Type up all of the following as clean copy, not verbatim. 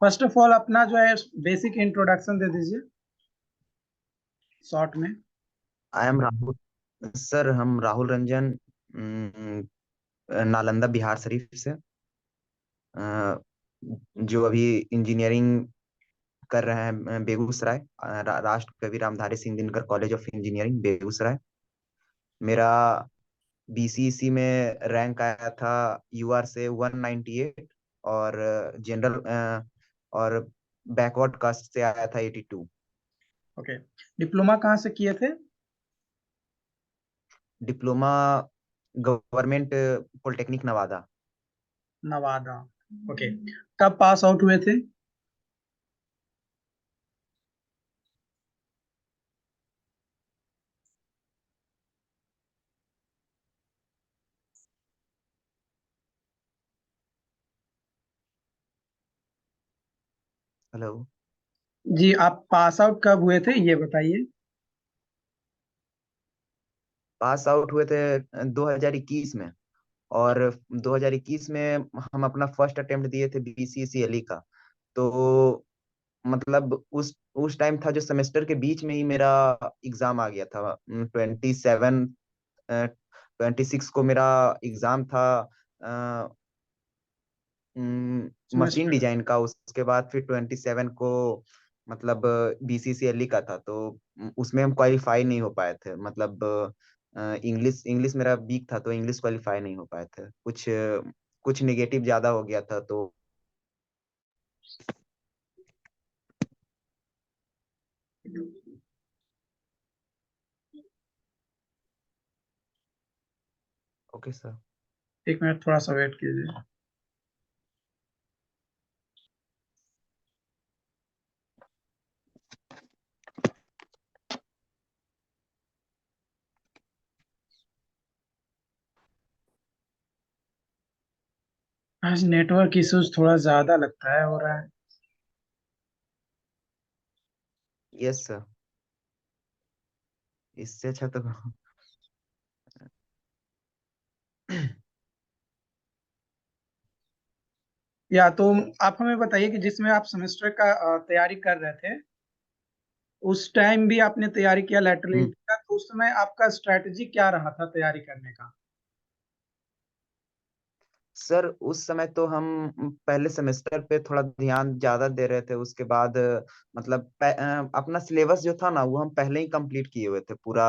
First of all अपना जो है बेसिक इंट्रोडक्शन दे दीजिए शॉर्ट में। I am Rahul. सर, हम राहुल रंजन, नालंदा बिहार शरीफ से, अ, जो अभी इंजीनियरिंग कर रहे हैं बेगूसराय, राष्ट्र कवि Ramdhari Singh Dinkar college of engineering Begusarai. मेरा बीसीईसी में रैंक आया था यूआर से 198, और जनरल और बैकवर्ड कास्ट से आया था 82। ओके। डिप्लोमा कहाँ से किए थे? Diploma government polytechnic Nawada. Nawada. Okay. कब पास आउट हुए थे? हेलो। जी, आप पास आउट कब हुए थे ये बताइए। पास आउट हुए थे 2021 में। और 2021 में हम अपना फर्स्ट अटेम्प्ट दिए थे बीसीसीएलई का। तो मतलब उस टाइम था जो सेमेस्टर के बीच में ही मेरा एग्जाम आ गया था। 26 को मेरा एग्जाम था मशीन सेमेस्टर। डिजाइन का। उसके बाद फिर 27 को मतलब बीसीसीएलई का था। तो उसमें हम क्वालिफाई नहीं हो पाए थे। मतलब इंग्लिश इंग्लिश मेरा वीक था, तो इंग्लिश क्वालिफाई नहीं हो पाए थे। कुछ नेगेटिव ज्यादा हो गया था तो। Okay sir. एक मिनट थोड़ा सा वेट कीजिए। आज नेटवर्क इश्यूज थोड़ा ज्यादा लगता है हो रहा है। Yes sir. इससे अच्छा तो या तो आप हमें बताइए कि जिसमें आप सेमेस्टर का तैयारी कर रहे थे, उस टाइम भी आपने तैयारी किया लेटरल हम्म। एंट्री का, तो उस समय आपका स्ट्रेटजी क्या रहा था तैयारी करने का? सर, उस समय तो हम पहले सेमेस्टर पे थोड़ा ध्यान ज्यादा दे रहे थे। उसके बाद मतलब अपना सिलेबस जो था ना, वो हम पहले ही कंप्लीट किए हुए थे पूरा।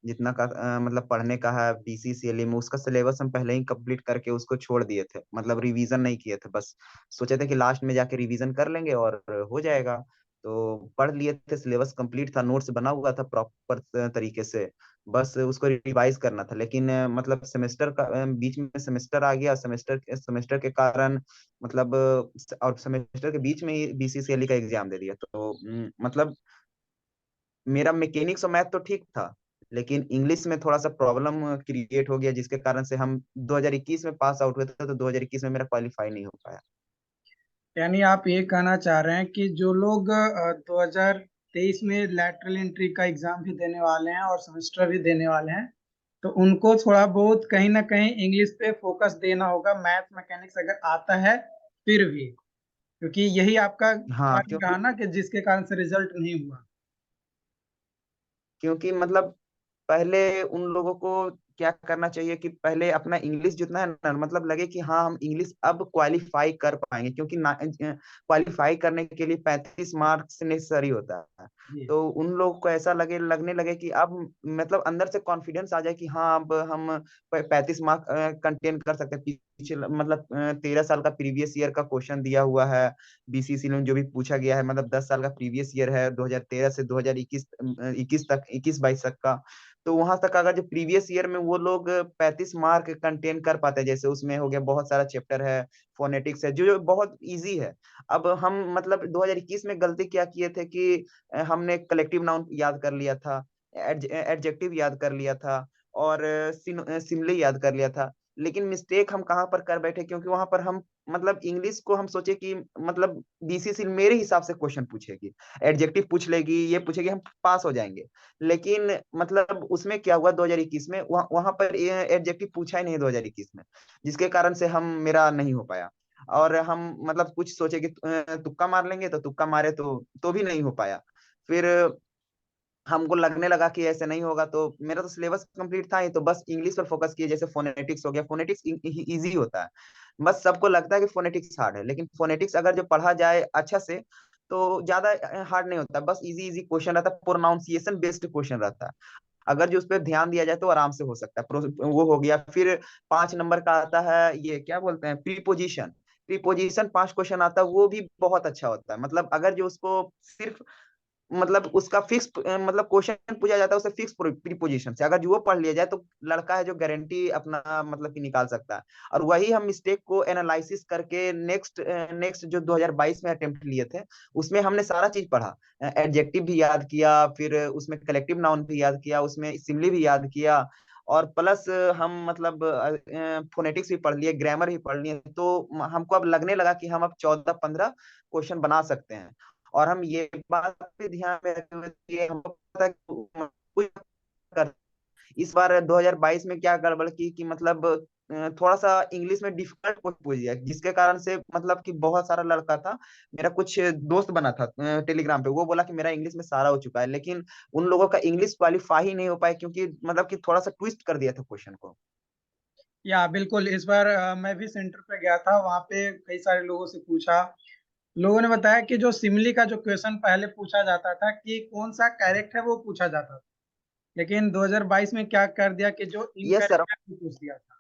जितना का मतलब पढ़ने का है बीसीसीएलई में, उसका सिलेबस हम पहले ही कंप्लीट करके उसको छोड़ दिए थे। मतलब रिवीजन नहीं किए थे, बस सोचे थे कि लास्ट में जाके रिवीजन कर लेंगे और हो जाएगा। तो पढ़ लिए थे, सिलेबस कंप्लीट था, नोट्स बना हुआ था प्रॉपर तरीके से। बस उसको रिवाइज करना था। लेकिन मतलब सेमेस्टर का बीच में सेमेस्टर आ गया। सेमेस्टर के कारण मतलब और सेमेस्टर के बीच में ही बीसीसीएलई का एग्जाम दे दिया। तो मतलब मेरा मैकेनिक्स और मैथ तो ठीक था, लेकिन इंग्लिश में थोड़ा सा प्रॉब्लम क्रिएट हो गया, जिसके कारण से हम 2021 में पास आउट हुए थे। तो 2021 में मेरा क्वालिफाई नहीं हो पाया। यानी आप ये कहना चाह रहे हैं कि जो लोग 2023 में लेटरल एंट्री का एग्जाम भी देने वाले हैं और सेमेस्टर भी देने वाले हैं, तो उनको थोड़ा बहुत कहीं ना कहीं इंग्लिश पे फोकस देना होगा, मैथ मैकेनिक्स अगर आता है फिर भी, क्योंकि यही आपका हाँ, कारण रहा क्योंकि ना कि जिसके कारण से रिजल्ट नहीं हुआ। क्योंकि मतलब पहले उन लोगों को क्या करना चाहिए कि पहले अपना इंग्लिश जितना है ना, मतलब लगे कि हाँ हम इंग्लिश अब क्वालिफाई कर पाएंगे। क्योंकि क्वालिफाई करने के लिए 35 मार्क्स नेसेसरी होता है। जी। तो उन लोगों को ऐसा लगने लगे कि अब मतलब अंदर से कॉन्फिडेंस आ जाए कि हाँ अब हम 35 मार्क कंटेन कर सकते हैं। पीछे मतलब 13 साल का प्रीवियस ईयर का क्वेश्चन दिया हुआ है बीसीसी में, जो भी पूछा गया है। मतलब 10 साल का प्रीवियस ईयर है, 2013 से 2021 21 तक, 21-22 तक का। तो वहां तक अगर जो प्रीवियस ईयर में वो लोग 35 मार्क कंटेन कर पाते हैं, जैसे उसमें हो गया बहुत सारा चैप्टर है, फोनेटिक्स है, जो बहुत इजी है। अब हम मतलब 2021 में गलती क्या किए थे कि हमने कलेक्टिव नाउन याद कर लिया था, एडजेक्टिव याद कर लिया था, और सिमले याद कर लिया था। लेकिन मिस्टेक हम कहाँ पर कर बैठे, क्योंकि वहां पर हम मतलब इंग्लिश को हम सोचे कि मतलब बीसीसी मेरे हिसाब से क्वेश्चन पूछेगी, एडजेक्टिव पूछ लेगी, ये पूछेगी, हम पास हो जाएंगे। लेकिन मतलब उसमें क्या हुआ 2021 में, वहां पर एडजेक्टिव पूछा ही नहीं 2021 में, जिसके कारण से हम मेरा नहीं हो पाया। और हम मतलब कुछ सोचे कि तुक्का मार लेंगे, तो तुक्का मारे तो भी नहीं हो पाया। फिर हमको लगने लगा कि ऐसे नहीं होगा, तो मेरा तो सिलेबस कंप्लीट था ही, तो बस इंग्लिश पर फोकस किए। जैसे फोनेटिक्स हो गया, फोनेटिक्स इजी होता है। बस सबको लगता है कि फोनेटिक्स हार्ड है, लेकिन फोनेटिक्स अगर जो पढ़ा जाए अच्छा से तो ज्यादा हार्ड नहीं होता। बस इजी इजी क्वेश्चन रहता है, प्रोनाउंसिएशन बेस्ड क्वेश्चन रहता है। अगर जो उस पर ध्यान दिया जाए तो आराम से हो सकता है। वो हो गया। फिर 5 नंबर का आता है, ये क्या बोलते हैं, प्रीपोजिशन। प्रीपोजिशन 5 क्वेश्चन आता है, वो भी बहुत अच्छा होता है। मतलब अगर जो उसको सिर्फ मतलब उसका फिक्स मतलब क्वेश्चन पूछा जाता है उसे फिक्स प्रीपोजिशन से, अगर जो वो पढ़ लिया जाए तो लड़का है जो गारंटी अपना मतलब कि निकाल सकता है। और वही हम मिस्टेक को एनालिसिस करके नेक्स्ट नेक्स्ट जो 2022 में अटेम्प्ट लिए थे, उसमें हमने सारा चीज पढ़ा। एडजेक्टिव भी याद किया, फिर उसमें कलेक्टिव नाउन भी याद किया, उसमें सिमिली भी याद किया, और प्लस हम मतलब फोनेटिक्स भी पढ़ लिए, ग्रामर भी पढ़ लिए। तो हमको अब लगने लगा कि हम अब 14-15 क्वेश्चन बना सकते हैं। और हम ये बात पे ध्यान में रखते हुए कि हमको पता है कि कुछ कर। इस बार 2022 में क्या गड़बड़ की कि मतलब थोड़ा सा इंग्लिश में डिफिकल्ट कुछ पूछ दिया, जिसके कारण से मतलब कि बहुत सारा लड़का था। मेरा कुछ दोस्त बना था टेलीग्राम पे, वो बोला कि मेरा इंग्लिश में सारा हो चुका है, लेकिन उन लोगों का इंग्लिश क्वालिफाई ही नहीं हो पाया, क्योंकि मतलब कि थोड़ा सा ट्विस्ट कर दिया था क्वेश्चन को। या बिल्कुल, इस बार मैं भी सेंटर पे गया था, वहां पे कई सारे लोगों से पूछा। लोगों ने बताया कि जो सिमली का जो क्वेश्चन पहले पूछा जाता था कि कौन सा कैरेक्ट है वो पूछा जाता था, लेकिन 2022 में क्या कर दिया कि जो ये सर। इनकरेक्ट है वो पूछ दिया था।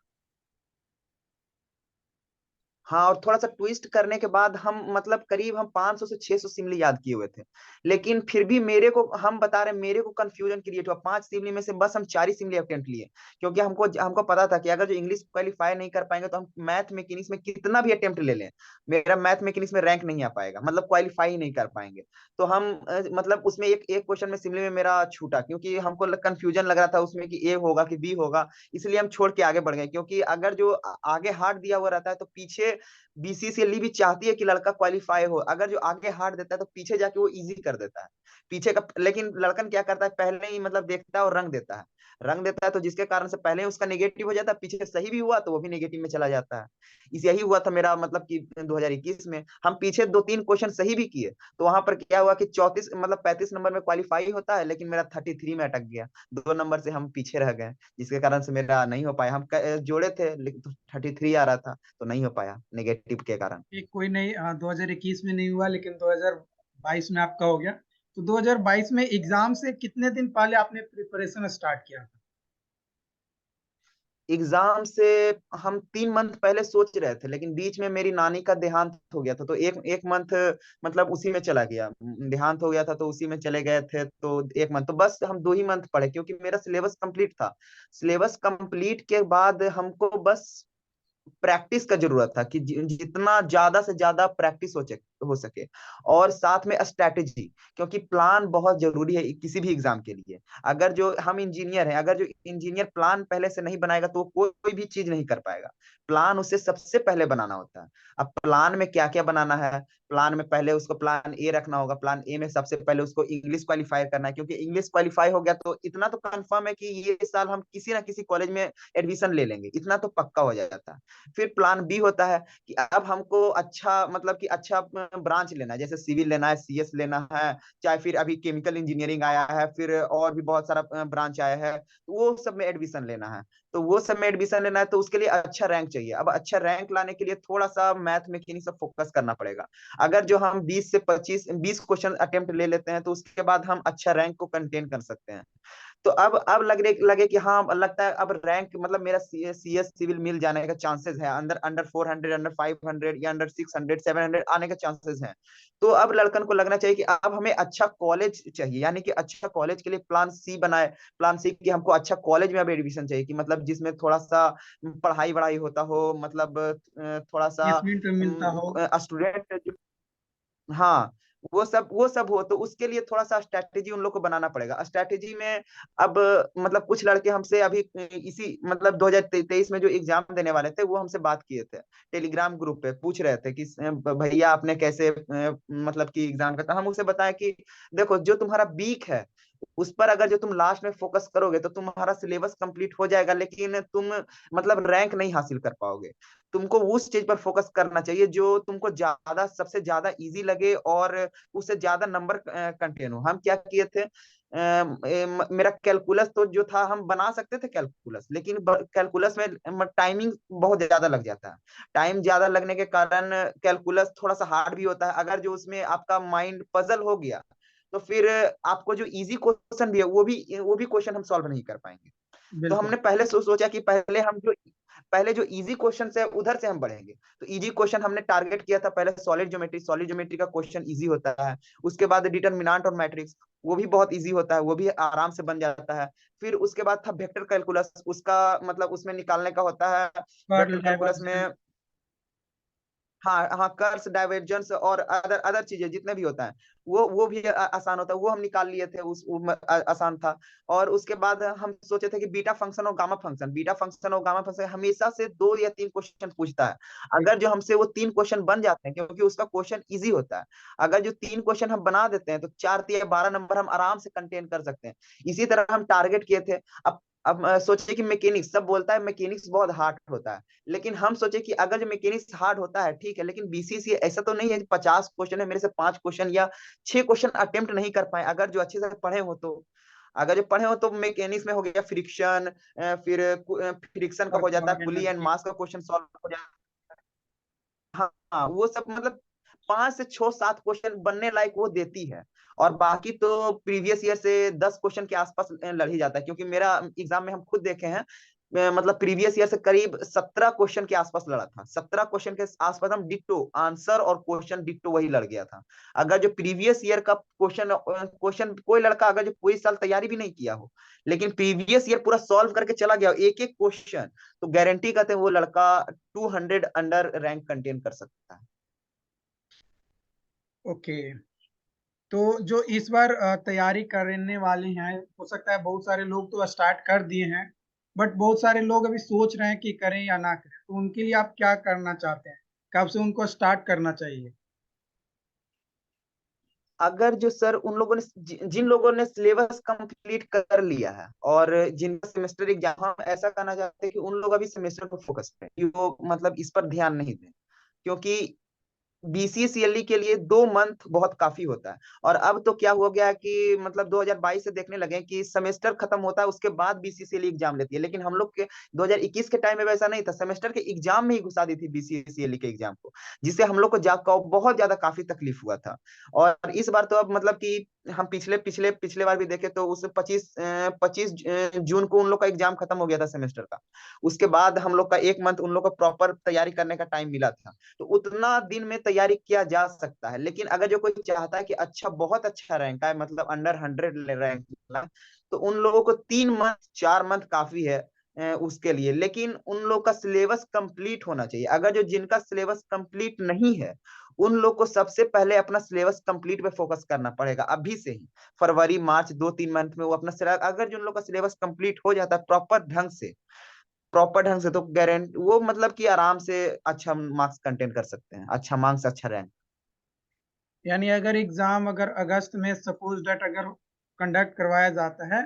हाँ, और थोड़ा सा ट्विस्ट करने के बाद हम मतलब करीब हम 500 से 600 सिमली याद किए हुए थे। लेकिन फिर भी मेरे को, हम बता रहे हैं, मेरे को कंफ्यूजन क्रिएट हुआ। 5 सिमली में से बस हम 4 ही सिमली अटेम्प्ट लिए, क्योंकि हमको हमको पता था कि अगर जो इंग्लिश क्वालिफाई नहीं कर पाएंगे तो हम मैथ मैकेनिक्स में कितना भी अटेम्प्ट ले लें, मेरा मैथ मैकेनिक्स में रैंक नहीं आ पाएगा, मतलब क्वालिफाई ही नहीं कर पाएंगे। तो हम मतलब उसमें एक क्वेश्चन में सिमली में मेरा छूटा, क्योंकि हमको कंफ्यूजन लग रहा था उसमें कि ए होगा कि बी होगा। इसलिए हम छोड़ के आगे बढ़ गए, क्योंकि अगर जो आगे हार्ड दिया हुआ रहता है तो पीछे बीसीसीएल भी चाहती है कि लड़का क्वालिफाई हो। अगर जो आगे हार्ड देता है तो पीछे जाके वो इजी कर देता है पीछे का। लेकिन लड़कन क्या करता है, पहले ही मतलब देखता है और रंग देता है। रंग देता है तो जिसके कारण से पहले ही उसका नेगेटिव हो जाता है, पीछे सही भी हुआ तो वो भी नेगेटिव में चला जाता है। इस यही हुआ था मेरा, मतलब कि 2021 में हम पीछे 2-3 क्वेश्चन सही भी किए, तो वहां पर क्या हुआ कि 34 मतलब 35 नंबर में क्वालिफाई होता है, लेकिन मेरा 33 में अटक गया। 2 नंबर से हम पीछे रह गए, जिसके कारण से मेरा नहीं हो पाया। हम जोड़े थे लेकिन 33 आ रहा था, तो नहीं हो पाया नेगेटिव के कारण। कि कोई नहीं, 2021 में नहीं हुआ लेकिन 2022 में आपका हो गया। तो 2022 में एग्जाम से कितने दिन पहले आपने प्रिपरेशन स्टार्ट किया था? एग्जाम से हम 3 मंथ पहले सोच रहे थे, लेकिन बीच में मेरी नानी का देहांत हो गया था, तो एक एक मंथ मतलब उसी में चला गया। देहांत हो गया था तो उसी में चले गए थे, तो 1 मंथ तो बस हम 2 ही मंथ पढ़े, क्योंकि मेरा सिलेबस कंप्लीट था। सिलेबस कंप्लीट के बाद हमको बस प्रैक्टिस का जरूरत था कि जितना ज्यादा से ज्यादा प्रैक्टिस हो सके, और साथ में स्ट्रैटेजी, क्योंकि प्लान बहुत जरूरी है किसी भी एग्जाम के लिए। अगर जो हम इंजीनियर हैं, अगर जो इंजीनियर प्लान पहले से नहीं बनाएगा तो वो कोई भी चीज नहीं कर पाएगा। प्लान उसे सबसे पहले बनाना होता है। अब प्लान में क्या क्या बनाना है, प्लान में पहले उसको प्लान ए रखना होगा। प्लान ए में सबसे पहले उसको इंग्लिश क्वालिफाई करना है, क्योंकि इंग्लिश क्वालिफाई हो गया तो इतना तो कंफर्म है कि ये साल हम किसी ना किसी कॉलेज में एडमिशन ले लेंगे, इतना तो पक्का हो जाता है। फिर प्लान बी होता है कि अब हमको अच्छा मतलब कि अच्छा ब्रांच लेना है, जैसे सिविल लेना है, सीएस लेना है, चाहे फिर अभी केमिकल इंजीनियरिंग आया है, फिर और भी बहुत सारा ब्रांच आया है, तो वो सब में एडमिशन लेना है। तो वो सब में एडमिशन लेना है तो उसके लिए अच्छा रैंक चाहिए। अब अच्छा रैंक लाने के लिए थोड़ा सा मैथ में किन्हीं सब फोकस करना पड़ेगा। अगर जो हम 20 क्वेश्चन अटेम्प्ट ले लेते हैं तो उसके बाद हम अच्छा रैंक को कंटेन कर सकते हैं। तो अब लगे कि हाँ, लगता है अब रैंक मतलब मेरा सीएस सिविल मिल जाने का चांसेस है, अंदर अंडर 400, अंडर 500 या अंडर 600 700 आने का चांसेस है। तो अब लड़कन को लगना चाहिए कि अब हमें अच्छा कॉलेज चाहिए, यानी कि अच्छा कॉलेज के लिए प्लान सी बनाए। प्लान सी कि हमको अच्छा कॉलेज में अब एडमिशन चाहिए, कि मतलब जिसमें थोड़ा सा पढ़ाई वढ़ाई होता हो, मतलब थोड़ा सा प्लेसमेंट मिलता हो। स्टूडेंट। हाँ, वो सब हो, तो उसके लिए थोड़ा सा स्ट्रैटेजी उन लोग को बनाना पड़ेगा। स्ट्रैटेजी में अब मतलब कुछ लड़के हमसे अभी इसी मतलब 2023 में जो एग्जाम देने वाले थे वो हमसे बात किए थे, टेलीग्राम ग्रुप पे पूछ रहे थे कि भैया आपने कैसे मतलब कि एग्जाम का। हम उसे बताया कि देखो, जो तुम्हारा वीक है उस पर अगर जो तुम लास्ट में फोकस करोगे तो तुम्हारा सिलेबस कंप्लीट हो जाएगा, लेकिन तुम मतलब रैंक नहीं हासिल कर पाओगे। तुमको उस चीज पर फोकस करना चाहिए जो तुमको ज्यादा सबसे ज्यादा इजी लगे और उससे ज्यादा नंबर कंटेन हो। हम क्या किए थे, मेरा कैलकुलस तो जो था हम बना सकते थे कैलकुलस, लेकिन कैलकुलस में टाइमिंग बहुत ज्यादा लग जाता है। टाइम ज्यादा लगने के कारण कैलकुलस थोड़ा सा हार्ड भी होता है। अगर जो उसमें आपका माइंड पजल हो गया तो फिर आपको जो इजी क्वेश्चन भी है वो भी क्वेश्चन हम सॉल्व नहीं कर पाएंगे। तो बिल्कुल। हमने पहले सोचा कि पहले जो इजी क्वेश्चन है उधर से हम बढ़ेंगे। तो इजी क्वेश्चन हमने टारगेट किया था पहले सॉलिड ज्योमेट्री का क्वेश्चन इजी होता है। उसके बाद डिटरमिनेंट और मैट्रिक्स, वो भी बहुत इजी होता है, वो भी आराम से बन जाता है। फिर उसके बाद था वेक्टर कैलकुलस, उसका मतलब उसमें निकालने का होता है। Curl, vector calculus divergence. में हाँ हाँ, कर्स डाइवर्जेंस और अदर अदर चीजें जितने भी होता है वो भी आसान होता है, वो हम निकाल लिए थे। आसान था। और उसके बाद हम सोचे थे कि बीटा फंक्शन और गामा फंक्शन हमेशा से 2 या 3 क्वेश्चन पूछता है। अगर जो हमसे वो 3 क्वेश्चन बन जाते हैं, क्योंकि उसका क्वेश्चन इजी होता है, अगर जो 3 क्वेश्चन हम बना देते हैं तो 4 या 12 नंबर हम आराम से कंटेन कर सकते हैं। इसी तरह हम टारगेट किए थे। अब सोचे कि मैकेनिक्स, सब बोलता है मैकेनिक्स बहुत हार्ड होता है, लेकिन हम सोचे कि अगर जो मैकेनिक्स हार्ड होता है ठीक है, लेकिन बीसीसी ऐसा तो नहीं है कि 50 क्वेश्चन है मेरे से 5 क्वेश्चन या 6 क्वेश्चन अटेम्प्ट नहीं कर पाए। अगर जो अच्छे से पढ़े हो तो, अगर जो पढ़े हो तो मैकेनिक्स में हो गया फ्रिक्शन, फिर फ्रिक्शन का हो वर्क जाता है, और पुली एंड एनर्जी। मास का क्वेश्चन सॉल्व हो जाता है। हाँ, वो सब मतलब 5 से 6 7 क्वेश्चन बनने लायक वो देती है। और बाकी तो प्रीवियस ईयर से 10 क्वेश्चन के आसपास लड़ ही जाता है, क्योंकि मेरा एग्जाम में हम खुद देखे हैं, मतलब प्रीवियस ईयर से करीब 17 क्वेश्चन के आसपास लड़ा था। 17 क्वेश्चन के आसपास हम डिट्टो आंसर और क्वेश्चन डिट्टो वही लड़ गया था। अगर जो प्रीवियस ईयर का क्वेश्चन क्वेश्चन कोई लड़का अगर जो पूरी साल तैयारी भी नहीं किया हो, लेकिन प्रीवियस ईयर पूरा सॉल्व करके चला गया एक एक क्वेश्चन, तो गारंटी करते हैं वो लड़का 200 अंडर रैंक कंटेन कर सकता है। ओके। तो जो इस बार तैयारी करने वाले हैं, हो सकता है बहुत सारे लोग तो स्टार्ट कर दिए हैं, बट बहुत सारे लोग अभी सोच रहे हैं कि करें या ना करें, तो उनके लिए आप क्या करना चाहते हैं? कब से उनको स्टार्ट करना चाहिए? अगर जो सर उन लोगों ने जिन लोगों ने सिलेबस कंप्लीट कर लिया है और जिनका सेमेस्टर एग्जाम, हम ऐसा करना चाहते हैं कि उन लोग अभी सेमेस्टर पर फोकस करें, कि वो मतलब इस पर ध्यान नहीं दें। क्योंकि बीसीसीएलई के लिए 2 मंथ बहुत काफी होता है। और अब तो क्या हो गया है कि मतलब 2022 से देखने लगे कि सेमेस्टर खत्म होता है उसके बाद बीसीसीएलई एग्जाम लेती है, लेकिन हम लोग के 2021 के टाइम में वैसा नहीं था। सेमेस्टर के एग्जाम में ही घुसा दी थी बीसीसीएलई के एग्जाम को, जिससे हम लोग को बहुत ज्यादा काफी तकलीफ हुआ था। और इस बार तो अब मतलब कि हम पिछले पिछले पिछले बार भी देखे तो उस 25 जून को उन लोग का एग्जाम खत्म हो गया था सेमेस्टर का। उसके बाद हम लोग का 1 मंथ उन लोग को प्रॉपर तैयारी करने का टाइम मिला था। तो उतना दिन में तैयारी किया जा सकता है। लेकिन अगर जो कोई चाहता है कि अच्छा बहुत अच्छा रैंक आए, मतलब अंडर 100 रैंक, तो उन लोगों को 3 मंथ 4 मंथ काफी है उसके लिए। लेकिन उन लोग का सिलेबस कंप्लीट होना चाहिए। अगर जो जिनका सिलेबस कंप्लीट नहीं है, उन लोग को सबसे पहले अपना सिलेबस कंप्लीट पे फोकस करना पड़ेगा अभी से ही। फरवरी मार्च 2-3 मंथ में वो अपना सिलेबस, अगर जो उन लोग का सिलेबस कंप्लीट हो जाता है प्रॉपर ढंग से तो गारंटी वो मतलब कि आराम से अच्छा मार्क्स कंटेन कर सकते हैं, अच्छा मार्क्स अच्छा रैंक। यानी अगर एग्जाम अगर अगस्त में सपोज डेट अगर कंडक्ट करवाया जाता है,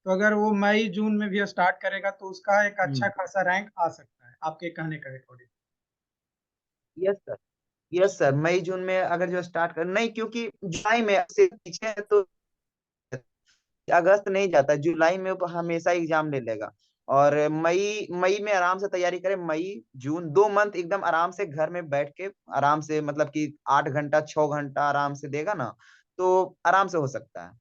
तो अगर वो मई जून में भी स्टार्ट करेगा तो उसका एक अच्छा हम्म। खासा रैंक आ सकता है, आपके कहने के according. Yes sir. Yes sir, मई जून में अगर जो स्टार्ट कर नहीं, क्योंकि जुलाई में से पीछे है तो अगस्त नहीं जाता, जुलाई में वो हमेशा एग्जाम ले लेगा। और मई मई में आराम से तैयारी करें, मई जून 2 मंथ एकदम आराम से घर में बैठ के आराम से, मतलब कि 8 घंटा 6 घंटा आराम से देगा ना, तो आराम से हो सकता है।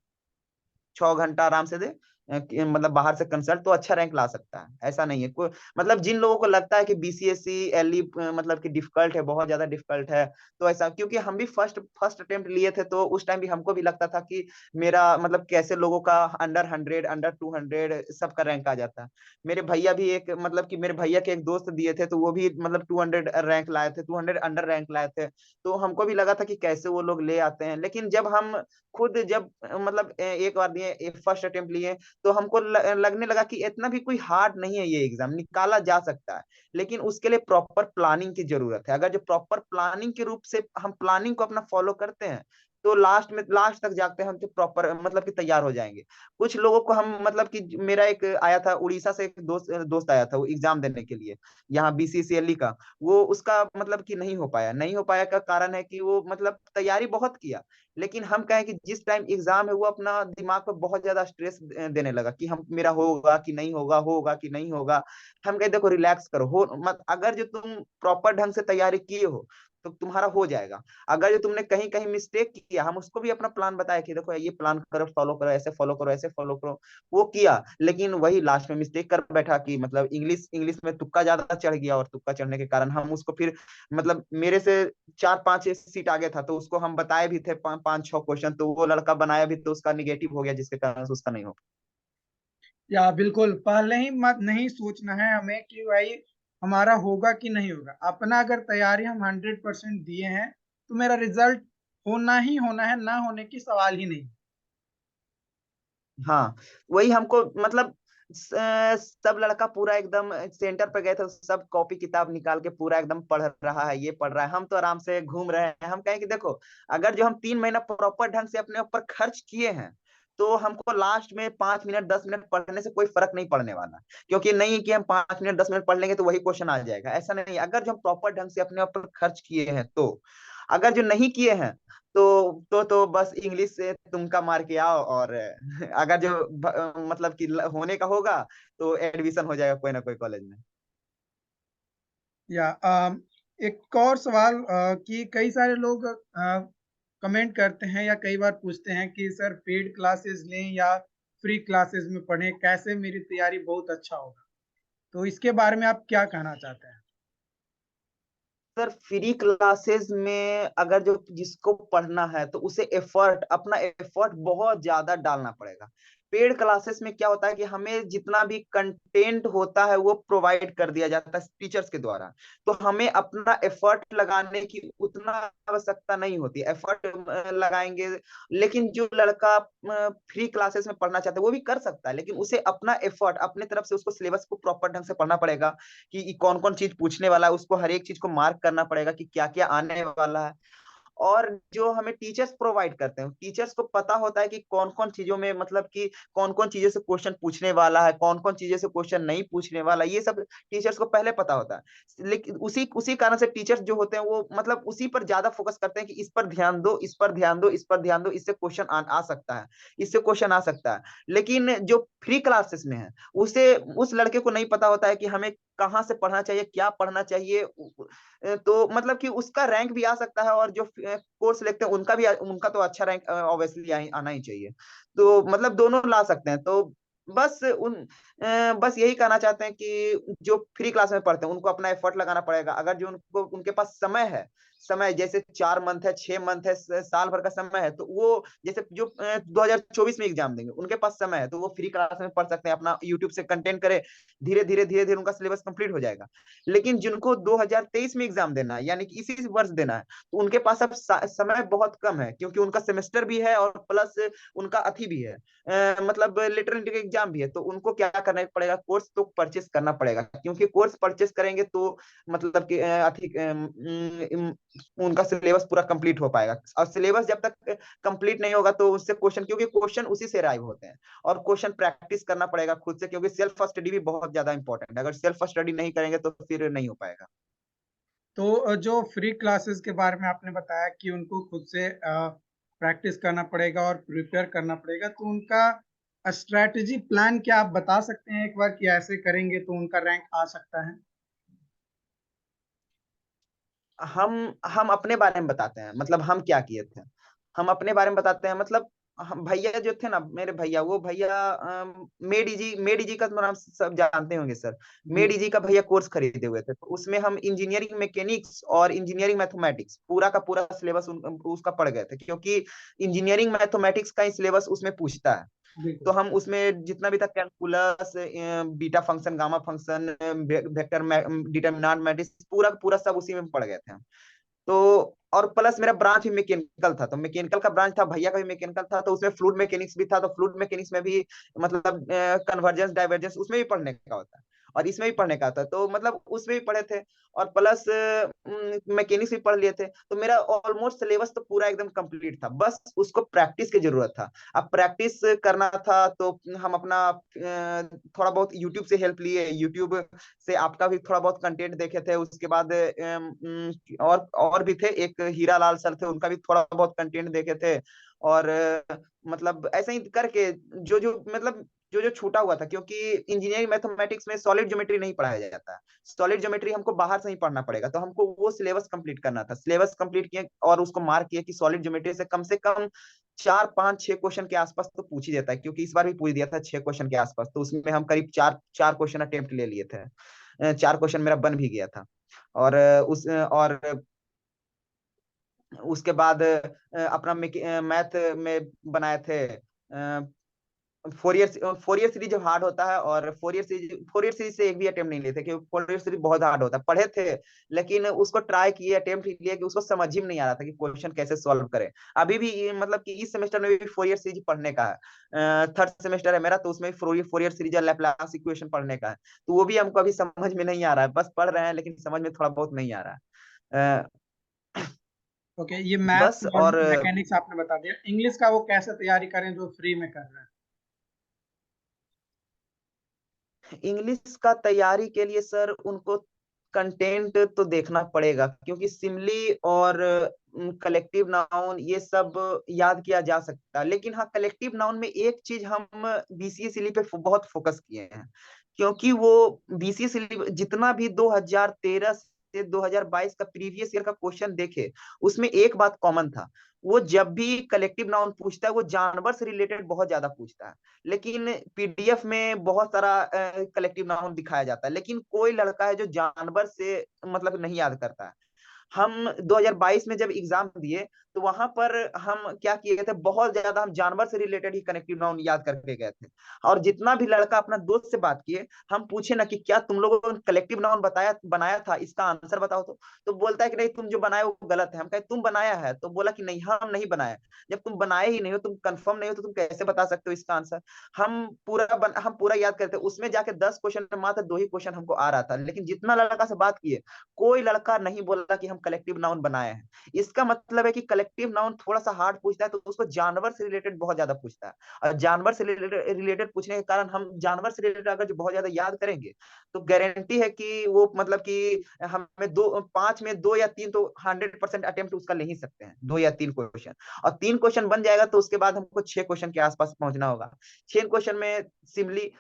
6 घंटा आराम से दे, मतलब बाहर से कंसल्ट, तो अच्छा रैंक ला सकता है। ऐसा नहीं है कोई, मतलब जिन लोगों को लगता है कि बीसीएससी एलई मतलब कि डिफिकल्ट है, बहुत ज्यादा डिफिकल्ट है, तो ऐसा, क्योंकि हम भी फर्स्ट फर्स्ट अटेम्प्ट लिए थे तो उस टाइम भी हमको भी लगता था कि मेरा मतलब कैसे लोगों का अंडर 100 अंडर 200 सबका रैंक आ जाता है। मेरे भैया भी एक, मतलब कि मेरे भैया के एक दोस्त दिए थे तो वो भी मतलब 200 रैंक लाए थे, 200 अंडर रैंक लाए थे। तो हमको भी लगा था कि कैसे वो लोग ले आते हैं। लेकिन जब हम खुद जब मतलब एक बार दिए, फर्स्ट अटेम्प्ट लिए, तो हमको लगने लगा कि इतना भी कोई हार्ड नहीं है, ये एग्जाम निकाला जा सकता है। लेकिन उसके लिए प्रॉपर प्लानिंग की जरूरत है। अगर जो प्रॉपर प्लानिंग के रूप से हम प्लानिंग को अपना फॉलो करते हैं, तो लास्ट तक जागते हैं हम तो प्रॉपर मतलब कि तैयार हो जाएंगे। कुछ लोगों को हम मतलब कि मेरा एक आया था उड़ीसा से, एक दोस्त आया था वो एग्जाम देने के लिए यहाँ बीसीसीएलई का। वो उसका मतलब कि नहीं हो पाया का कारण है कि वो मतलब तैयारी बहुत किया, लेकिन हम कहें कि जिस टाइम एग्जाम है वो अपना दिमाग पर बहुत ज्यादा स्ट्रेस देने लगा कि हम मेरा होगा कि नहीं होगा, होगा कि नहीं होगा। हम कहे देखो रिलैक्स करो, हो मत, अगर जो तुम प्रॉपर ढंग से तैयारी किए हो तो तुम्हारा हो जाएगा। अगर जो तुमने कहीं कहीं मिस्टेक किया, हम उसको भी अपना प्लान बताया कि देखो ये प्लान करो, फॉलो करो, ऐसे फॉलो करो, ऐसे फॉलो करो। वो किया, लेकिन वही लास्ट में मिस्टेक कर बैठा कि मतलब इंग्लिश इंग्लिश में तुक्का ज्यादा चढ़ गया, और तुक्का चढ़ने के कारण हम उसको फिर मतलब मेरे से 4-5 सीट आगे था, तो उसको हम बताए भी थे 5-6 क्वेश्चन, तो वो लड़का बनाया भी तो उसका निगेटिव हो गया, जिसके कारण से उसका नहीं हो। या बिल्कुल पहले ही मत नहीं सोचना है हमें कि भाई हमारा होगा कि नहीं होगा। अपना अगर तैयारी हम 100% दिए हैं तो मेरा रिजल्ट होना ही होना है, ना होने की सवाल ही नहीं। हाँ, वही हमको मतलब सब लड़का पूरा एकदम सेंटर पे गए थे, सब कॉपी किताब निकाल के पूरा एकदम पढ़ रहा है, ये पढ़ रहा है, हम तो आराम से घूम रहे हैं। हम कहें कि देखो अगर जो हम 3 महीना प्रॉपर ढंग से अपने ऊपर खर्च किए हैं, तो हमको लास्ट में 5 मिनट 10 मिनट पढ़ने से कोई फर्क नहीं पड़ने वाला। क्योंकि नहीं कि हम 5 मिनट 10 मिनट पढ़ लेंगे तो वही क्वेश्चन आ जाएगा, ऐसा नहीं। अगर जो हम प्रॉपर ढंग से अपने ऊपर खर्च किए हैं तो, अगर जो नहीं किए हैं तो बस इंग्लिश से तुमका मार के आओ, और अगर जो मतलब कि होने का होगा तो एडमिशन हो जाएगा कोई ना कोई कॉलेज में। या एक और सवाल कि कई सारे लोग कमेंट करते हैं या कई बार पूछते हैं कि सर पेड क्लासेस लें या फ्री क्लासेस में पढ़ें, कैसे मेरी तैयारी बहुत अच्छा होगा। तो इसके बारे में आप क्या कहना चाहते हैं? सर फ्री क्लासेस में अगर जो जिसको पढ़ना है तो उसे एफर्ट, अपना एफर्ट बहुत ज्यादा डालना पड़ेगा। पेड क्लासेस में क्या होता है कि हमें जितना भी कंटेंट होता है वो प्रोवाइड कर दिया जाता है टीचर्स के द्वारा, तो हमें अपना एफर्ट लगाने की उतना आवश्यकता नहीं होती। एफर्ट लगाएंगे, लेकिन जो लड़का फ्री क्लासेस में पढ़ना चाहता है वो भी कर सकता है, लेकिन उसे अपना एफर्ट अपने तरफ से उसको सिलेबस को प्रॉपर ढंग से पढ़ना पड़ेगा कि कौन कौन चीज पूछने वाला है, उसको हर एक चीज को मार्क करना पड़ेगा कि क्या क्या आने वाला है। और जो हमें टीचर्स प्रोवाइड करते हैं, टीचर्स को पता होता है कि कौन कौन चीजों में मतलब कि कौन कौन चीजों से क्वेश्चन पूछने वाला है, कौन कौन चीजों से क्वेश्चन नहीं पूछने वाला, ये सब टीचर्स को पहले पता होता है। लेकिन उसी उसी कारण से टीचर्स जो होते हैं वो मतलब उसी पर ज्यादा फोकस करते हैं कि इस पर ध्यान दो, इस पर ध्यान दो, इस पर ध्यान दो, इससे क्वेश्चन आ सकता है, इससे क्वेश्चन आ सकता है। लेकिन जो फ्री क्लासेस में है उसे उस लड़के को नहीं पता होता है कि हमें कहाँ से पढ़ना चाहिए, क्या पढ़ना चाहिए। तो मतलब कि उसका रैंक भी आ सकता है, और जो कोर्स लेते हैं उनका तो अच्छा रैंक ऑब्वियसली आना ही चाहिए। तो मतलब दोनों ला सकते हैं। तो बस बस यही कहना चाहते हैं कि जो फ्री क्लास में पढ़ते हैं उनको अपना एफर्ट लगाना पड़ेगा। अगर जो उनको उनके पास समय है, समय जैसे 4 मंथ है, 6 मंथ है, साल भर का समय है, तो वो जैसे जो 2024 में एग्जाम देंगे उनके पास समय है, तो वो फ्री क्लास में पढ़ सकते हैं, अपना यूट्यूब से कंटेंट करे, धीरे धीरे उनका सिलेबस कंप्लीट हो जाएगा। लेकिन जिनको 2023 में एग्जाम देना है, यानी कि इसी वर्ष देना है, तो उनके पास अब समय बहुत कम है, क्योंकि उनका सेमेस्टर भी है और प्लस उनका अथी भी है, मतलब लेटर एंट्री का एग्जाम भी है। तो उनको क्या करना पड़ेगा, कोर्स तो परचेस करना पड़ेगा, क्योंकि कोर्स परचेस करेंगे तो मतलब कि अथी उनका सिलेबस पूरा कंप्लीट हो पाएगा। और सिलेबस जब तक कंप्लीट नहीं होगा तो उससे क्वेश्चन, क्योंकि क्वेश्चन उसी से राइव होते हैं, और क्वेश्चन प्रैक्टिस करना पड़ेगा खुद से, क्योंकि सेल्फ स्टडी भी बहुत ज्यादा इंपॉर्टेंट है। अगर सेल्फ स्टडी नहीं करेंगे तो फिर नहीं हो पाएगा। तो जो फ्री क्लासेस के बारे में आपने बताया कि उनको खुद से प्रैक्टिस करना पड़ेगा और प्रिपेयर करना पड़ेगा, तो उनका स्ट्रैटेजी प्लान क्या आप बता सकते हैं एक बार कि ऐसे करेंगे तो उनका रैंक आ सकता है? हम अपने बारे में बताते हैं, मतलब हम क्या किए थे, हम अपने बारे में बताते हैं। मतलब हम भैया जो थे ना, मेरे भैया, वो भैया मेड इजी का तो नाम सब जानते होंगे सर। जी। मेड इजी का भैया कोर्स खरीदे हुए थे, तो उसमें हम इंजीनियरिंग मैकेनिक्स और इंजीनियरिंग मैथमेटिक्स पूरा का पूरा सिलेबस उसका पढ़ गए थे, क्योंकि इंजीनियरिंग मैथमेटिक्स का ही सिलेबस उसमें पूछता है। तो बिल्कुल। हम उसमें जितना भी था calculus, beta function, gamma function, vector determinant matrix, पूरा पूरा सब उसी में पढ़ गए थे हम। तो और प्लस मेरा ब्रांच भी मैकेनिकल था, तो मैकेनिकल का ब्रांच था, भैया का भी मैकेनिकल था, तो उसमें फ्लूइड मैकेनिक्स भी था, तो फ्लूइड मैकेनिक्स में भी मतलब कन्वर्जेंस डाइवर्जेंस उसमें भी पढ़ने का होता है। और इसमें भी पढ़ने का था, तो मतलब उसमें भी पढ़े थे, और प्लस मैकेनिक्स भी पढ़ लिए थे। तो मेरा ऑलमोस्ट सिलेबस तो पूरा एकदम कंप्लीट था, बस उसको प्रैक्टिस की जरूरत था। अब प्रैक्टिस करना था तो हम अपना थोड़ा बहुत यूट्यूब से हेल्प लिए, यूट्यूब से आपका भी थोड़ा बहुत कंटेंट देखे थे। उसके बाद और भी थे, एक हीरा लाल सर थे, उनका भी थोड़ा बहुत कंटेंट देखे थे। और मतलब ऐसे ही करके जो जो मतलब जो जो छूटा हुआ था, क्योंकि इंजीनियरिंग मैथमेटिक्स में सॉलिड ज्योमेट्री नहीं पढ़ाया जाता है, सॉलिड ज्योमेट्री हमको बाहर से ही पढ़ना पड़ेगा, तो हमको वो सिलेबस कंप्लीट करना था। सिलेबस कंप्लीट किए और उसको मार्क किया कि सॉलिड ज्योमेट्री से कम 4 5 6 क्वेश्चन के आसपास तो पूछ ही देता है, क्योंकि इस बार भी पूछ दिया था 6 क्वेश्चन के आसपास, तो उसमें हम करीब चार चार क्वेश्चन अटेम्प्ट ले लिए थे। 4 क्वेश्चन मेरा बन भी गया था। और और उसके बाद अपना मैथ में बनाए थे। फोर ईयर सीरीज जब हार्ड होता है, और फोर ईयर सीरीज से एक भी अटेम्प्ट नहीं लेते, क्योंकि फोर ईयर सीरीज बहुत हार्ड होता है। पढ़े थे लेकिन उसको ट्राई किए, अटेम्प्ट किए, कि उसको समझ ही में नहीं आ रहा था कि क्वेश्चन कैसे सॉल्व करें। अभी भी मतलब कि इस सेमेस्टर में भी फोर ईयर सीरीज पढ़ने का है, थर्ड सेमेस्टर है मेरा, तो उसमें four year series Laplace equation पढ़ने का है। तो वो भी हमको अभी समझ में नहीं आ रहा है, बस पढ़ रहे हैं लेकिन समझ में थोड़ा बहुत नहीं आ रहा है। ओके, ये मैथ्स बस। और और मैकेनिक्स आपने बता दिया। इंग्लिश का वो कैसे तैयारी करें जो फ्री में कर रहे हैं? इंग्लिश का तैयारी के लिए सर उनको कंटेंट तो देखना पड़ेगा, क्योंकि सिमली और कलेक्टिव नाउन ये सब याद किया जा सकता है। लेकिन हाँ, कलेक्टिव नाउन में एक चीज हम बीसीए सिली पे बहुत फोकस किए हैं, क्योंकि वो बीसीए सिली जितना भी 2013 से 2022 का प्रीवियस ईयर का क्वेश्चन देखे, उसमें एक बात कॉमन था। वो जब भी कलेक्टिव नाउन पूछता है, वो जानवर से रिलेटेड बहुत ज्यादा पूछता है। लेकिन पीडीएफ में बहुत सारा कलेक्टिव नाउन दिखाया जाता है, लेकिन कोई लड़का है जो जानवर से मतलब नहीं याद करता है। हम 2022 में जब एग्जाम दिए, तो वहां पर हम क्या किए गए थे, बहुत ज्यादा हम जानवर से रिलेटेड ही कनेक्टिव नाउन याद करके गए थे। और जितना भी लड़का अपना दोस्त से बात किए, हम पूछे ना कि क्या तुम लोगों ने कलेक्टिव नाउन बताया बनाया था, इसका आंसर बताओ। तो बोलता है कि नहीं, तुम जो बनाए वो गलत है। हम कहे तुम बनाया है, तो बोला कि नहीं, हम नहीं बनाया। जब तुम बनाए ही नहीं हो, तुम कंफर्म नहीं हो, तो तुम कैसे बता सकते हो इसका आंसर। हम पूरा याद करते, उसमें जाके 10 क्वेश्चन में मात्र 2 ही क्वेश्चन हमको आ रहा था। लेकिन जितना लड़का से बात किए, कोई लड़का नहीं बोला कि हम कलेक्टिव नाउन बनाए हैं। इसका मतलब है कि कलेक्टिव नाउन थोड़ा सा हार्ड पूछता है, तो उसको जानवर से रिलेटेड बहुत ज्यादा पूछता है। और जानवर से रिलेटेड पूछने के कारण हम जानवर से रिलेटेड अगर जो बहुत ज्यादा याद करेंगे, तो गारंटी है कि वो मतलब कि हमें 5 में 2 या 3 तो 100% अटेम्प्ट उसका ले ही सकते हैं, 2 या 3 क्वेश्चन। और 3 क्वेश्चन बन जाएगा, तो उसके बाद हमको 6 क्वेश्चन के आसपास पहुंचना होगा। 6 क्वेश्चन में सिमली,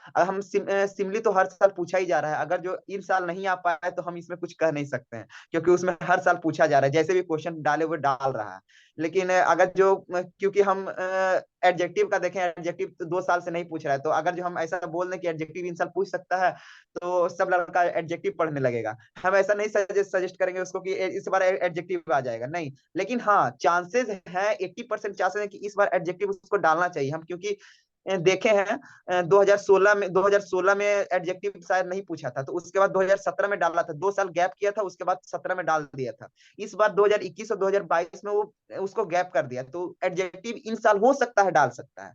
सिमली तो हर साल पूछा ही जा रहा है। अगर जो इन साल नहीं आ पाया, तो हम इसमें कुछ कह नहीं सकते हैं, क्योंकि उसमें हर साल पूछा जा रहा है, जैसे भी क्वेश्चन डाले हुए डाल रहा है। लेकिन अगर जो क्योंकि हम एडजेक्टिव का देखें, एडजेक्टिव तो 2 साल से नहीं पूछ रहा है, तो अगर जो हम ऐसा बोल दें कि एडजेक्टिव इन साल पूछ सकता है, तो सब लड़का एडजेक्टिव पढ़ने लगेगा। हम ऐसा नहीं सजेस्ट करेंगे उसको कि इस बार एडजेक्टिव आ जाएगा, नहीं। लेकिन हाँ, चांसेस है, 80% चांसेस है कि इस बार एडजेक्टिव उसको डालना चाहिए हम, क्योंकि देखे हैं 2016 में एडजेक्टिव शायद नहीं पूछा था, तो उसके बाद 2017 में डाला था, 2 साल गैप किया था, उसके बाद 17 में डाल दिया था। इस बार 2021 और 2022 में वो उसको गैप कर दिया, तो एडजेक्टिव इन साल हो सकता है डाल सकता है।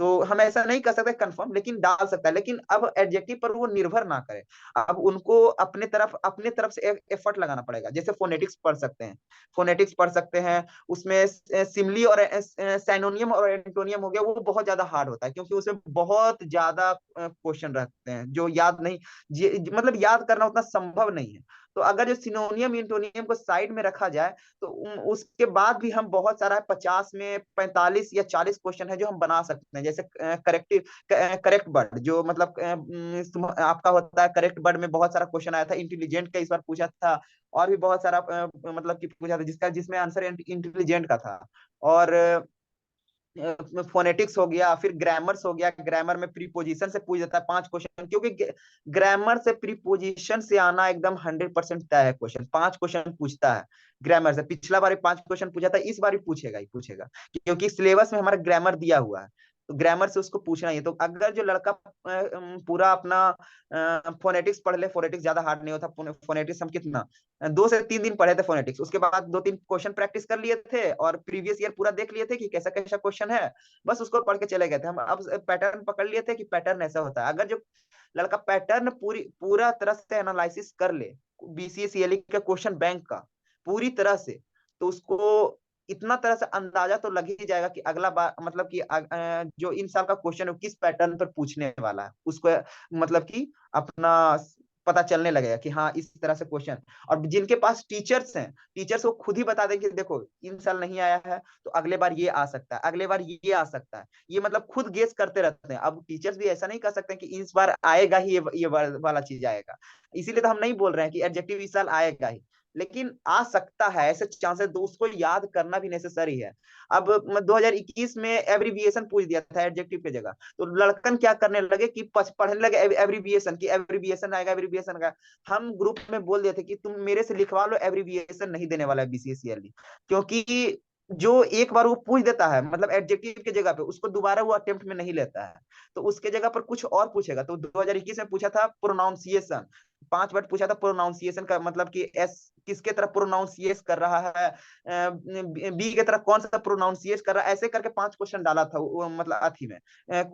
तो हम ऐसा नहीं कर सकते कंफर्म, लेकिन डाल सकता है। लेकिन अब एडजेक्टिव पर वो निर्भर ना करे, अब उनको अपने तरफ से एफर्ट लगाना पड़ेगा। जैसे फोनेटिक्स पढ़ सकते हैं, फोनेटिक्स पढ़ सकते हैं। उसमें सिमली और सैनोनियम और एंटोनियम हो गया, वो बहुत ज्यादा हार्ड होता है, क्योंकि उसमें बहुत ज्यादा क्वेश्चन रहते हैं जो याद नहीं, मतलब याद करना उतना संभव नहीं है। तो अगर जो सिनोनियम इंटोनियम को साइड में रखा जाए, तो उसके बाद भी हम बहुत सारा 50 में 45 या 40 क्वेश्चन है जो हम बना सकते हैं। जैसे करेक्ट वर्ड, जो मतलब आपका होता है करेक्ट वर्ड में बहुत सारा क्वेश्चन आया था, इंटेलिजेंट का इस बार पूछा था, और भी बहुत सारा मतलब कि पूछा था, जिसमें आंसर इंटेलिजेंट का था। और फोनेटिक्स हो गया, फिर ग्रामर्स हो गया, ग्रामर में प्रीपोजिशन से पूछ देता है 5 क्वेश्चन, क्योंकि ग्रामर से प्रीपोजिशन से आना एकदम 100% तय है। क्वेश्चन 5 क्वेश्चन पूछता है ग्रामर से। पिछला बार 5 क्वेश्चन पूछा था, इस बार भी पूछेगा ही पूछेगा, क्योंकि सिलेबस में हमारा ग्रामर दिया हुआ है। तो ग्रामर से उसको पूछना ही है। तो अगर जो लड़का पूरा अपना फोनेटिक्स पढ़ ले, फोनेटिक्स ज्यादा हार्ड नहीं होता, फोनेटिक्स हम कितना 2 से 3 दिन पढ़े थे फोनेटिक्स, उसके बाद 2-3 क्वेश्चन प्रैक्टिस कर लिए थे और प्रीवियस ईयर पूरा देख लिए थे कि कैसा कैसा क्वेश्चन है, बस उसको पढ़ के चले गए थे हम। अब पैटर्न पकड़ लिए थे कि पैटर्न ऐसा होता है। अगर जो लड़का पैटर्न पूरा तरह से एनालिसिस कर ले बीसीए सीएलई का क्वेश्चन बैंक का पूरी तरह से, तो उसको इतना तरह से अंदाजा तो लग ही जाएगा कि अगला बार मतलब कि जो इन साल का क्वेश्चन है किस पैटर्न पर पूछने वाला है, उसको मतलब कि अपना पता चलने लगेगा कि हाँ इस तरह से क्वेश्चन। और जिनके पास टीचर्स हैं, टीचर्स वो खुद ही बता देंगे देखो इन साल नहीं आया है तो अगले बार ये आ सकता है, अगले बार ये आ सकता है, ये मतलब खुद गेस करते रहते हैं। अब टीचर्स भी ऐसा नहीं कर सकते कि इस बार आएगा ही ये वाला चीज आएगा। इसीलिए तो हम नहीं बोल रहे हैं कि एडजेक्टिव इस साल आएगा ही, लेकिन आ सकता है, ऐसे चांसेस दो, उसको याद करना भी नेसेसरी है। अब 2021 में एब्रीविएशन पूछ दिया था एडजेक्टिव की जगह, तो लड़कन क्या करने लगे कि पढ़ने लगे एब्रीविएशन की, एब्रीविएशन आएगा, एब्रीविएशन आएगा। हम ग्रुप में बोल दिए थे कि तुम मेरे से लिखवा लो, एब्रीविएशन नहीं देने वाला है बीसीएसईआरबी, क्योंकि जो एक बार वो पूछ देता है मतलब एडजेक्टिव की जगह पे, उसको दोबारा वो अटेम्प्ट में नहीं लेता है, तो उसके जगह पर कुछ और पूछेगा। तो 2021 में पूछा था प्रोनाउंसिएशन, 5 वर्ड पूछा था प्रोनाउंसिएशन का, मतलब कि एस किसके तरफ प्रोनाउंसिएट कर रहा है, बी के तरफ कौन सा प्रोनाउंसिएट कर रहा है, ऐसे करके 5 क्वेश्चन डाला था वो, मतलब अथी में।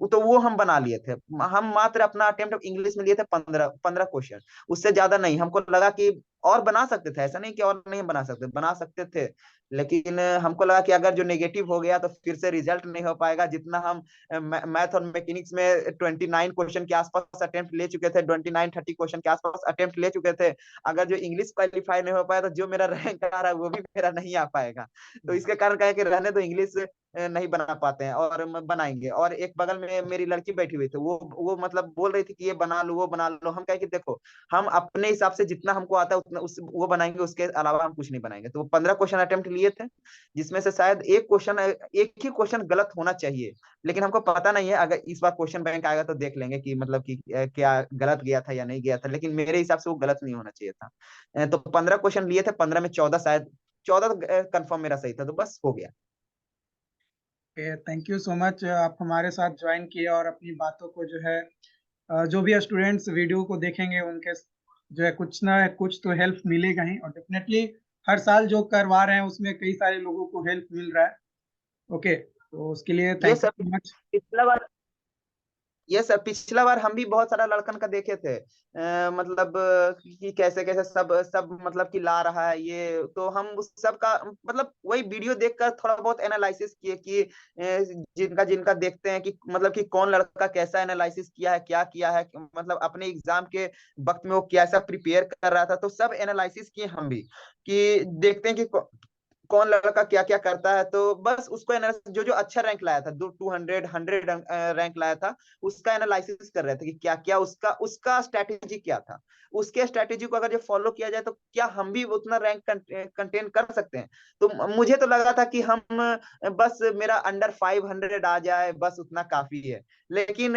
तो वो हम बना लिए थे। हम मात्र अपना अटेम्प्ट इंग्लिश में लिए थे 15 क्वेश्चन, उससे ज्यादा नहीं। हमको लगा कि और बना सकते थे, ऐसा नहीं कि और नहीं बना सकते थे, लेकिन हमको लगा कि अगर जो नेगेटिव हो गया तो फिर से रिजल्ट नहीं हो पाएगा। जितना हम मैथ और मैकेनिक्स में 29 क्वेश्चन के आसपास अटेम्प्ट ले चुके थे, 29-30 क्वेश्चन के आसपास अटेम्प्ट ले चुके थे, अगर जो इंग्लिश क्वालिफाई नहीं हो पाया तो जो मेरा रैंक आ रहा है वो भी मेरा नहीं आ पाएगा। तो इसके कारण कहे कि रहने तो इंग्लिश नहीं बना पाते हैं और बनाएंगे। और एक बगल में मेरी लड़की बैठी हुई थी, वो मतलब बोल रही थी कि ये बना लो वो बना लो। हम कहे कि देखो हम अपने हिसाब से जितना हमको आता है उतना वो बनाएंगे, उसके अलावा हम कुछ नहीं बनाएंगे। तो 15 क्वेश्चन अटेम्प्ट लिए थे, जिसमें से शायद एक ही क्वेश्चन गलत होना चाहिए, लेकिन हमको पता नहीं है। अगर इस बार क्वेश्चन बैंक आएगा तो देख लेंगे कि मतलब कि क्या गलत गया था या नहीं गया था, लेकिन मेरे हिसाब से वो गलत नहीं होना चाहिए था। तो 15 क्वेश्चन लिए थे, 15 में 14 शायद 14 कंफर्म मेरा सही था, तो बस हो गया। थैंक यू सो मच, आप हमारे साथ ज्वाइन किए और अपनी बातों को जो है जो भी स्टूडेंट्स वीडियो को देखेंगे उनके जो है कुछ ना कुछ तो हेल्प मिलेगा ही, और डेफिनेटली हर साल जो करवा रहे हैं उसमें कई सारे लोगों को हेल्प मिल रहा है। ओके, तो उसके लिए ये थैंक यू सब सो मच। पिछला बार ये सब पिछला बार हम भी बहुत सारा लड़कन का देखे थे, मतलब कि कैसे कैसे सब सब मतलब कि ला रहा है ये, तो हम उस सब का मतलब वही वीडियो देखकर थोड़ा बहुत एनालिसिस किए कि जिनका जिनका देखते हैं कि मतलब कि कौन लड़का कैसा एनालिसिस किया है, क्या किया है, मतलब अपने एग्जाम के वक्त में वो कैसा प्रिपेयर कर रहा था, तो सब एनालिसिस किए हम भी कि देखते हैं कि कौन लड़का क्या क्या करता है। तो बस उसको जो जो अच्छा रैंक लाया था, 200 100 रैंक लाया था, उसका एनालिसिस कर रहे थे कि क्या क्या उसका उसका स्ट्रैटेजी क्या था। उसके स्ट्रैटेजी को अगर जो फॉलो किया जाए तो क्या हम भी उतना रैंक कंटेन कर सकते हैं। तो मुझे तो लगा था कि हम बस मेरा अंडर 500 आ जाए बस उतना काफी है, लेकिन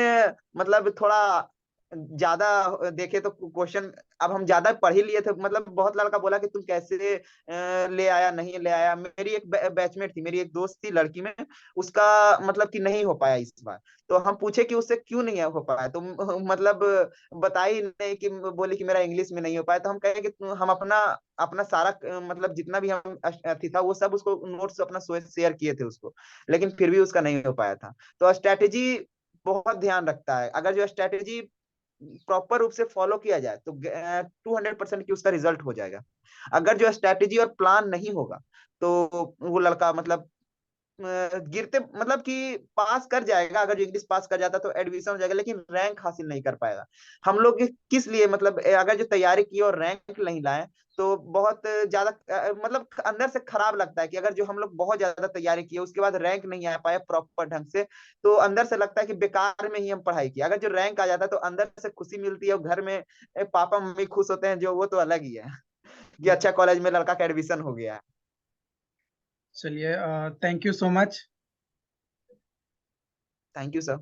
मतलब थोड़ा ज्यादा देखे तो क्वेश्चन अब हम ज्यादा पढ़ ही लिए थे। मतलब बहुत लड़का बोला कि तुम कैसे ले आया नहीं ले आया। मेरी एक बैचमेट थी, मेरी एक दोस्त थी लड़की में, उसका मतलब कि नहीं हो पाया इस बार। तो हम पूछे कि उससे क्यों नहीं हो पाया, तो मतलब बताई नहीं, कि बोली कि मेरा इंग्लिश में नहीं हो पाया। तो हम कहे कि हम अपना अपना सारा मतलब जितना भी हम अथी था वो सब उसको नोट्स अपना शेयर किए थे उसको, लेकिन फिर भी उसका नहीं हो पाया था। तो स्ट्रेटेजी बहुत ध्यान रखता है। अगर जो स्ट्रेटेजी प्रॉपर रूप से फॉलो किया जाए तो 200% की उसका रिजल्ट हो जाएगा। अगर जो स्ट्रेटेजी और प्लान नहीं होगा तो वो लड़का मतलब गिरते मतलब कि पास कर जाएगा, अगर जो इंग्लिश पास कर जाता तो एडमिशन हो जाएगा, लेकिन रैंक हासिल नहीं कर पाएगा। हम लोग किस लिए मतलब अगर जो तैयारी की और रैंक नहीं लाए तो बहुत ज्यादा मतलब अंदर से खराब लगता है कि अगर जो हम लोग बहुत ज्यादा तैयारी की उसके बाद रैंक नहीं आ पाया प्रॉपर ढंग से, तो अंदर से लगता है कि बेकार में ही हम पढ़ाई की। अगर जो रैंक आ जाता है तो अंदर से खुशी मिलती है, और घर में पापा मम्मी खुश होते हैं, जो वो तो अलग ही है कि अच्छा कॉलेज में लड़का का एडमिशन हो गया है। चलिए, thank you so much. Thank you sir.